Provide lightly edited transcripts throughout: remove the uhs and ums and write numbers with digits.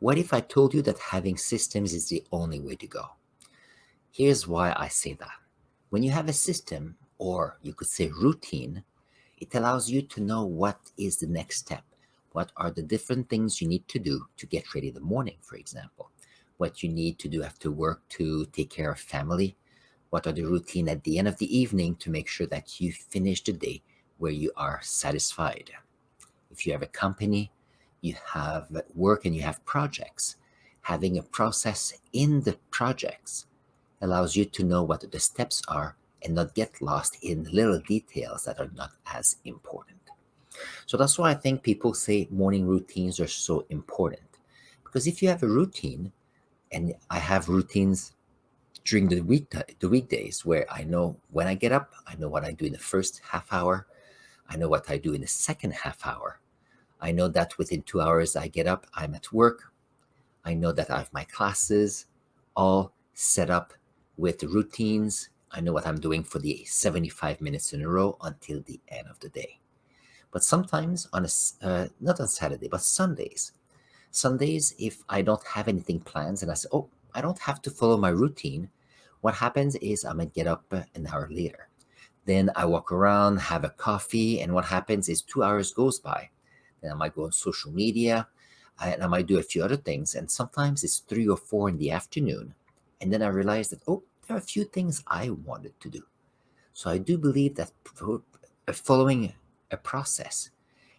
What if I told you that having systems is the only way to go? Here's why I say that. When you have a system, or you could say routine, it allows you to know what is the next step. What are the different things you need to do to get ready in the morning, for example? What you need to do after work to take care of family? What are the routine at the end of the evening to make sure that you finish the day where you are satisfied? If you have a company, you have work and you have projects. Having a process in the projects allows you to know what the steps are and not get lost in little details that are not as important. So that's why I think people say morning routines are so important. Because if you have a routine, and I have routines during the weekdays where I know when I get up, I know what I do in the first half hour, I know what I do in the second half hour. I know that within 2 hours I get up, I'm at work. I know that I have my classes all set up with routines. I know what I'm doing for the 75 minutes in a row until the end of the day. But sometimes not on Saturday, but Sundays, if I don't have anything planned and I say, oh, I don't have to follow my routine, what happens is I might get up an hour later. Then I walk around, have a coffee, and what happens is 2 hours goes by. Then I might go on social media, and I might do a few other things. And sometimes it's 3 or 4 in the afternoon. And then I realize that, oh, there are a few things I wanted to do. So I do believe that following a process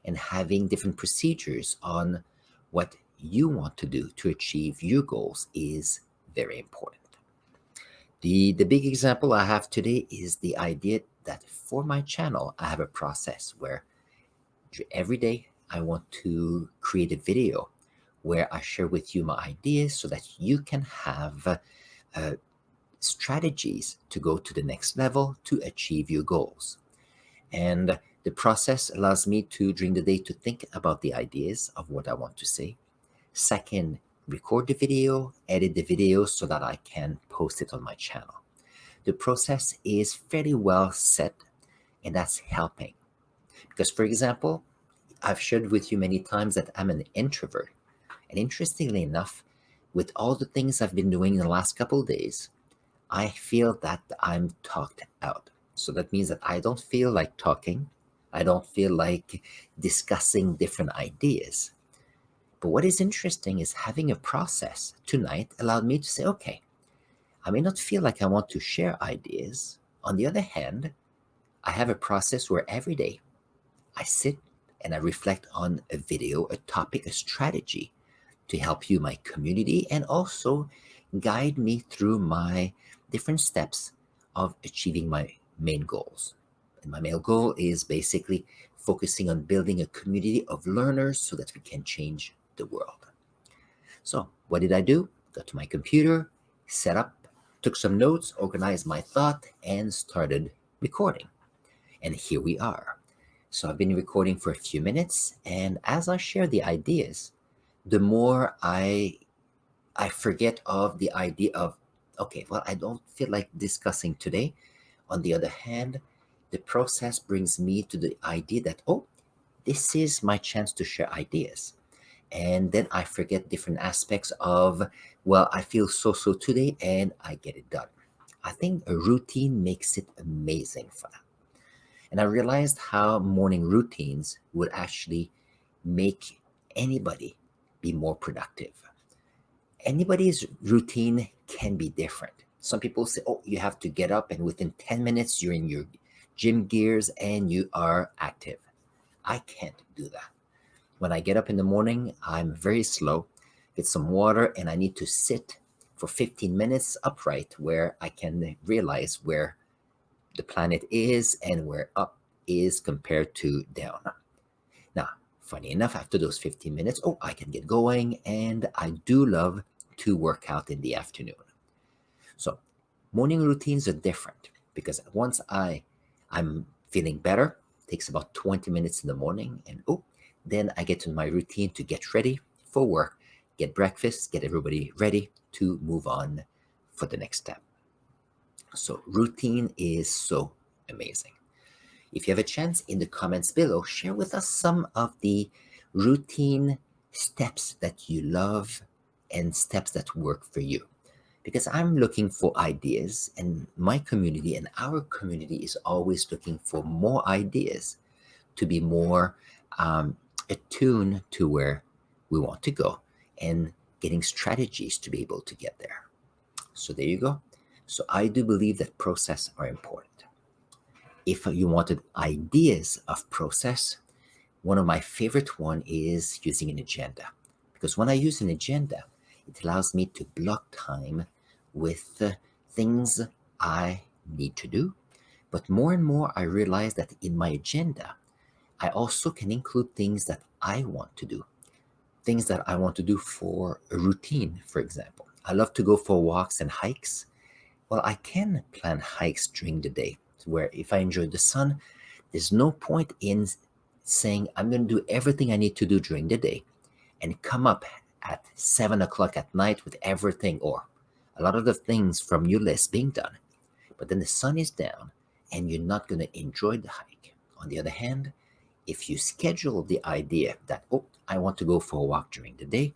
and having different procedures on what you want to do to achieve your goals is very important. The big example I have today is the idea that for my channel, I have a process where every day I want to create a video where I share with you my ideas so that you can have strategies to go to the next level to achieve your goals. And the process allows me to, during the day, to think about the ideas of what I want to say. Second, record the video, edit the video so that I can post it on my channel. The process is fairly well set, and that's helping. Because, for example, I've shared with you many times that I'm an introvert. And interestingly enough, with all the things I've been doing in the last couple of days, I feel that I'm talked out. So that means that I don't feel like talking. I don't feel like discussing different ideas. But what is interesting is having a process tonight allowed me to say, okay, I may not feel like I want to share ideas. On the other hand, I have a process where every day I sit and I reflect on a video, a topic, a strategy to help you, my community, and also guide me through my different steps of achieving my main goals. And my main goal is basically focusing on building a community of learners so that we can change the world. So, what did I do? Got to my computer, set up, took some notes, organized my thought, and started recording. And here we are. So, I've been recording for a few minutes, and as I share the ideas, the more I forget of the idea of, okay, well, I don't feel like discussing today. On the other hand, the process brings me to the idea that, oh, this is my chance to share ideas. And then I forget different aspects of, well, I feel so today and I get it done. I think a routine makes it amazing for that. And I realized how morning routines would actually make anybody be more productive. Anybody's routine can be different. Some people say, oh, you have to get up and within 10 minutes you're in your gym gears and you are active. I can't do that. When I get up in the morning, I'm very slow, get some water, and I need to sit for 15 minutes upright where I can realize where the planet is and where up is compared to down. Now, funny enough, after those 15 minutes, oh, I can get going, and I do love to work out in the afternoon. So, morning routines are different because once I'm feeling better, it takes about 20 minutes in the morning, and oh, then I get to my routine to get ready for work, get breakfast, get everybody ready to move on for the next step. So, routine is so amazing. If you have a chance in the comments below, share with us some of the routine steps that you love and steps that work for you. Because I'm looking for ideas, and my community and our community is always looking for more ideas to be more attuned to where we want to go and getting strategies to be able to get there. So there you go. So I do believe that process are important. If you wanted ideas of process, one of my favorite one is using an agenda. Because when I use an agenda, it allows me to block time with things I need to do. But more and more, I realize that in my agenda, I also can include things that I want to do, things that I want to do for a routine, for example. I love to go for walks and hikes. Well, I can plan hikes during the day where if I enjoy the sun, there's no point in saying I'm going to do everything I need to do during the day and come up at 7 o'clock at night with everything or a lot of the things from your list being done. But then the sun is down and you're not going to enjoy the hike. On the other hand, if you schedule the idea that, oh, I want to go for a walk during the day,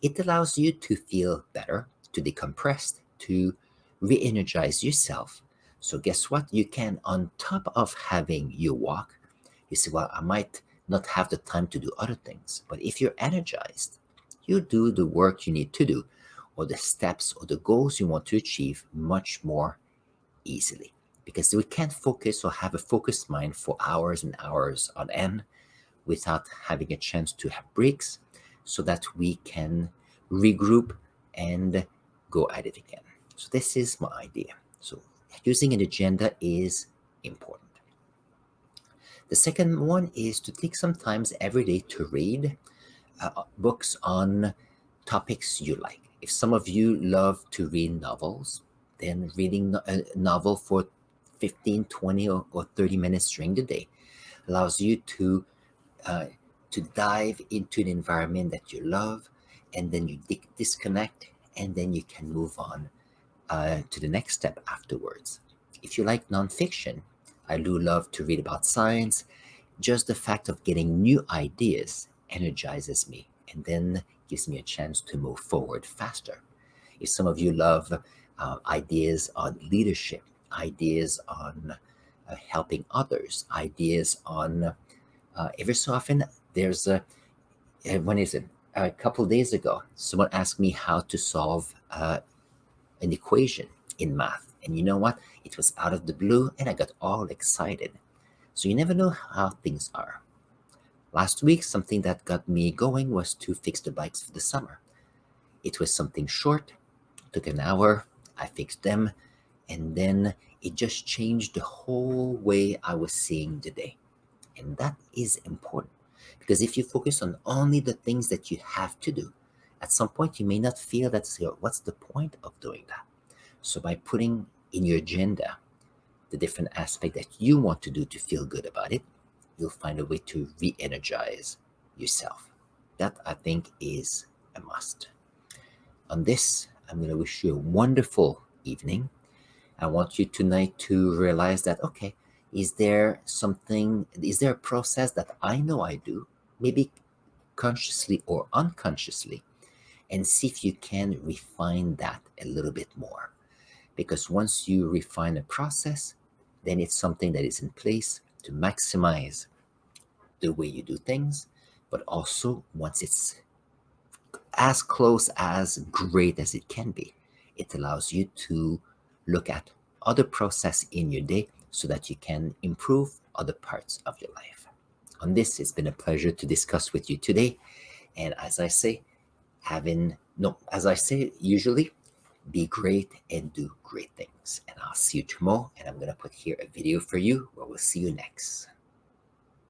it allows you to feel better, to decompress, to re energize yourself. So, guess what? You can, on top of having your walk, you say, well, I might not have the time to do other things. But if you're energized, you do the work you need to do, or the steps or the goals you want to achieve much more easily. Because we can't focus or have a focused mind for hours and hours on end without having a chance to have breaks so that we can regroup and go at it again. So, this is my idea. So, using an agenda is important. The second one is to take some time every day to read books on topics you like. If some of you love to read novels, then reading a novel for 15, 20, or 30 minutes during the day allows you uh, to dive into an environment that you love, and then you disconnect, and then you can move on to the next step afterwards. If you like nonfiction, I do love to read about science. Just the fact of getting new ideas energizes me and then gives me a chance to move forward faster. If some of you love ideas on leadership, ideas on helping others, ideas on every so often there's a when is it? A couple days ago, someone asked me how to solve an equation in math. And you know what? It was out of the blue and I got all excited. So you never know how things are. Last week, something that got me going was to fix the bikes for the summer. It was something short, took an hour, I fixed them, and then it just changed the whole way I was seeing the day. And that is important because if you focus on only the things that you have to do, at some point you may not feel that, what's the point of doing that? So by putting in your agenda the different aspect that you want to do to feel good about it, you'll find a way to re-energize yourself. That I think is a must. On this, I'm going to wish you a wonderful evening. I want you tonight to realize that, okay, is there a process that I know I do, maybe consciously or unconsciously, and see if you can refine that a little bit more. Because once you refine a process, then it's something that is in place to maximize the way you do things, but also once it's as close as great as it can be, it allows you to look at other process in your day so that you can improve other parts of your life. On this, it's been a pleasure to discuss with you today. And as I say, usually, be great and do great things. And I'll see you tomorrow. And I'm going to put here a video for you where we'll see you next.